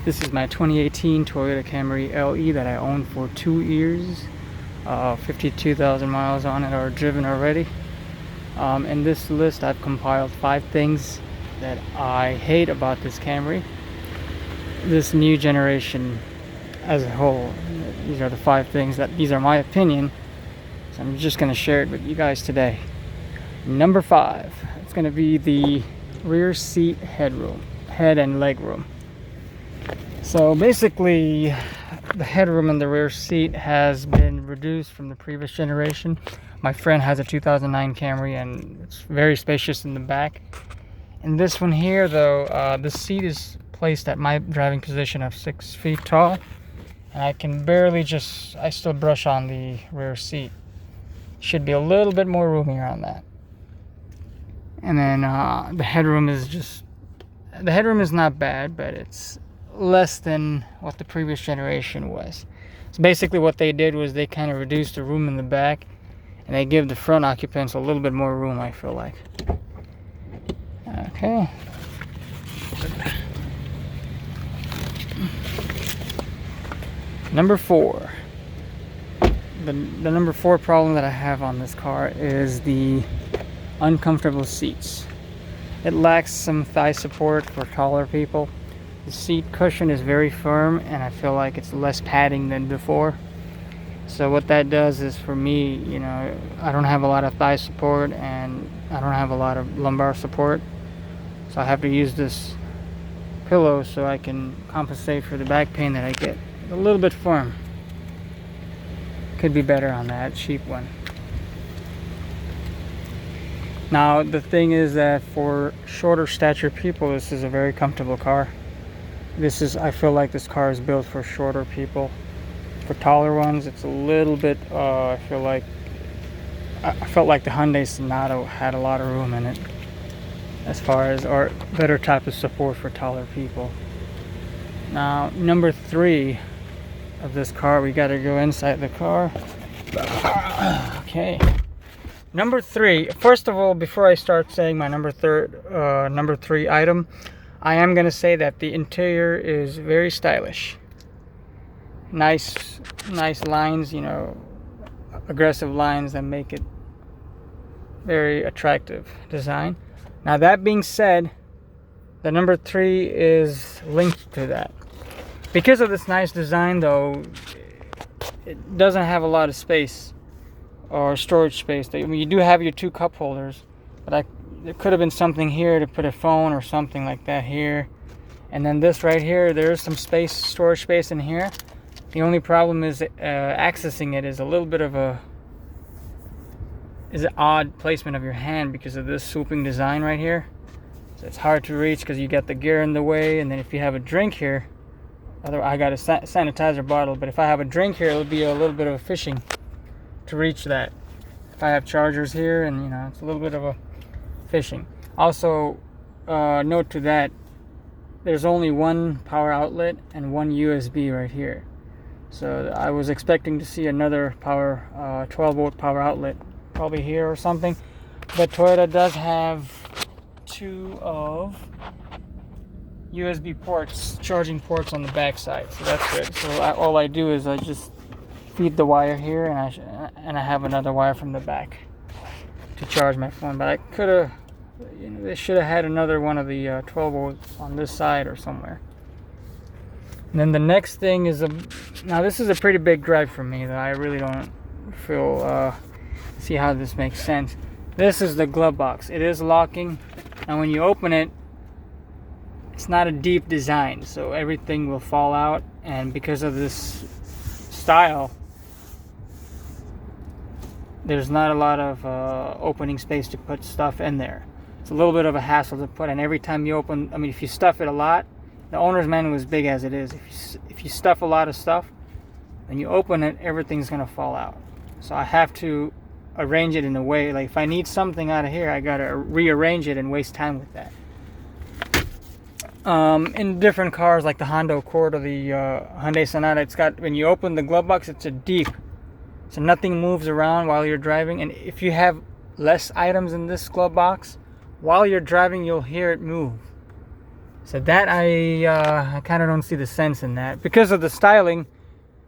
This is my 2018 Toyota Camry LE that I owned for 2 years. 52,000 miles on it are driven already. In this list I've compiled 5 things that I hate about this Camry, this new generation as a whole. These are the 5 things these are my opinion, so I'm just going to share it with you guys today. Number 5, it's going to be the rear seat head and leg room. So basically the headroom in the rear seat has been reduced from the previous generation. My friend has a 2009 Camry and it's very spacious in the back. In this one here though, the seat is placed at my driving position of 6 feet tall, and I can barely I still brush on the rear seat. Should be a little bit more roomy around that. And then the headroom is not bad, but it's less than what the previous generation was. So basically what they did was they kind of reduced the room in the back and they give the front occupants a little bit more room, I feel like. Okay. Number 4. The number 4 problem that I have on this car is the uncomfortable seats. It lacks some thigh support for taller people. The seat cushion is very firm and I feel like it's less padding than before. So what that does is, for me, I don't have a lot of thigh support and I don't have a lot of lumbar support. So I have to use this pillow so I can compensate for the back pain that I get. A little bit firm. Could be better on that cheap one. Now the thing is that for shorter stature people, this is a very comfortable car. I feel like this car is built for shorter people. For taller ones, it's a little bit, I felt like the Hyundai Sonata had a lot of room in it, as far as, or better type of support for taller people. Now, number 3 of this car, we gotta go inside the car. Okay. Number 3, first of all, before I start saying my number 3 item, I am going to say that the interior is very stylish. Nice lines, aggressive lines that make it very attractive design. Now that being said, the number 3 is linked to that. Because of this nice design though, it doesn't have a lot of space or storage space. You do have your 2 cup holders, but there could have been something here to put a phone or something like that here. And then this right here, there's some storage space in here. The only problem is accessing it is a little bit of an odd placement of your hand because of this swooping design right here. So it's hard to reach because you got the gear in the way. And then if you have a drink here, I got a sanitizer bottle, but if I have a drink here, it'll be a little bit of a fishing to reach that. If I have chargers here, and it's a little bit of a fishing. Also, note to that, there's only one power outlet and one USB right here. So I was expecting to see another 12-volt power outlet probably here or something, but Toyota does have 2 of USB ports, charging ports on the back side, so that's good. So all I do is I just feed the wire here, and I have another wire from the back to charge my phone. But I could have, they should have had another one of the 12 volts on this side or somewhere. And then the next thing is now this is a pretty big drive for me that I really don't see how this makes sense. This is the glove box. It is locking, and when you open it, it's not a deep design, so everything will fall out. And because of this style, there's not a lot of opening space to put stuff in there. It's a little bit of a hassle to put, and every time you open, if you stuff it a lot, the owner's manual is big as it is. If you stuff a lot of stuff, when you open it, everything's gonna fall out. So I have to arrange it in a way, like if I need something out of here, I gotta rearrange it and waste time with that. In different cars like the Honda Accord or the Hyundai Sonata, when you open the glove box, it's a deep, so nothing moves around while you're driving. And if you have less items in this glove box, while you're driving, you'll hear it move. So that I kind of don't see the sense in that. Because of the styling,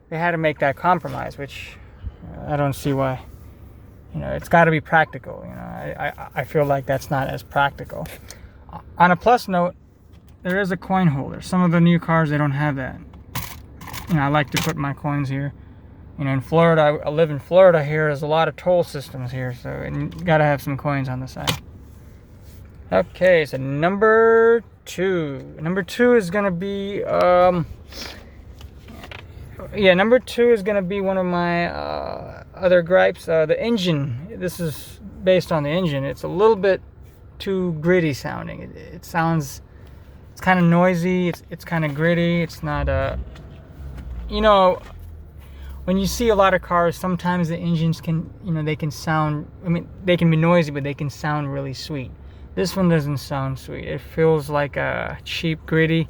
they had to make that compromise, which I don't see why. You know, it's got to be practical. You know, I feel like that's not as practical. On a plus note, there is a coin holder. Some of the new cars, they don't have that. You know, I like to put my coins here. You know, in Florida, I live in Florida here. There's a lot of toll systems here, so you gotta have some coins on the side. Okay, so number 2. Number 2 is gonna be number 2 is gonna be one of my other gripes. The engine. This is based on the engine. It's a little bit too gritty sounding. It sounds, it's kind of noisy. It's kind of gritty. It's not you know, when you see a lot of cars, sometimes the engines can, you know, they can sound, I mean, they can be noisy, but they can sound really sweet. This one doesn't sound sweet. It feels like a cheap, gritty,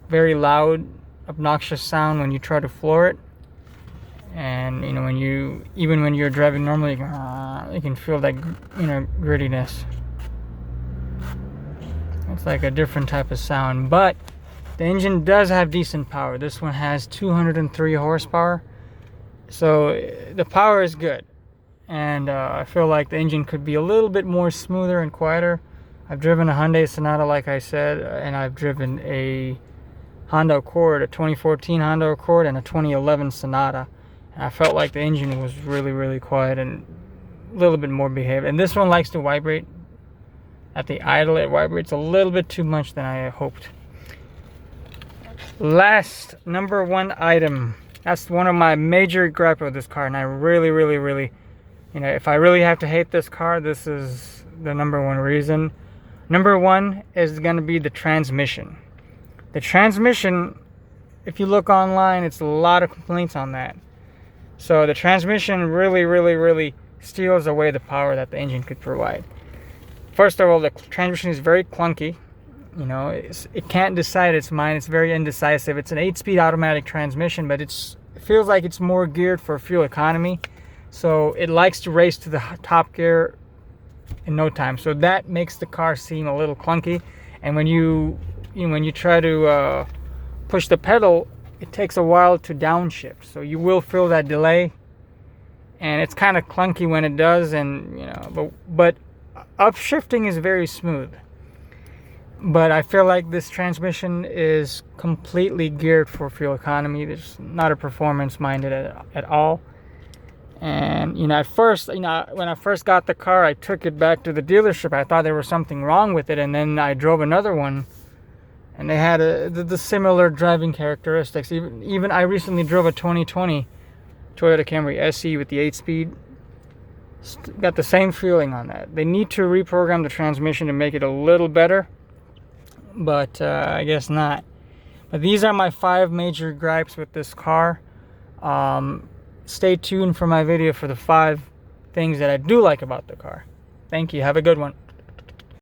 very loud, obnoxious sound when you try to floor it. And, you know, even when you're driving normally, you can feel that, you know, grittiness. It's like a different type of sound, but the engine does have decent power. This one has 203 horsepower. So the power is good, and I feel like the engine could be a little bit more smoother and quieter. I've driven a Hyundai Sonata, like I said, and I've driven a Honda Accord, a 2014 Honda Accord, and a 2011 Sonata. And I felt like the engine was really, really quiet and a little bit more behaved. And this one likes to vibrate. At the idle, it vibrates a little bit too much than I hoped. Last, number 1 item. That's one of my major gripes with this car, and I really, really, really, you know, if I really have to hate this car, this is the number 1 reason. Number 1 is going to be the transmission. The transmission, if you look online, it's a lot of complaints on that. So the transmission really, really, really steals away the power that the engine could provide. First of all, the transmission is very clunky. You know, it can't decide its mind. It's very indecisive. It's an 8-speed automatic transmission, but it feels like it's more geared for fuel economy. So it likes to race to the top gear in no time. So that makes the car seem a little clunky. And when you try to push the pedal, it takes a while to downshift. So you will feel that delay, and it's kind of clunky when it does. And you know, but upshifting is very smooth. But I feel like this transmission is completely geared for fuel economy. There's not a performance minded at all. And, you know, at first, you know, when I first got the car, I took it back to the dealership. I thought there was something wrong with it. And then I drove another one, and they had the similar driving characteristics. Even I recently drove a 2020 Toyota Camry SE with the 8-speed. Got the same feeling on that. They need to reprogram the transmission to make it a little better. But I guess not. But these are my 5 major gripes with this car. Stay tuned for my video for the 5 things that I do like about the car. Thank you. Have a good one.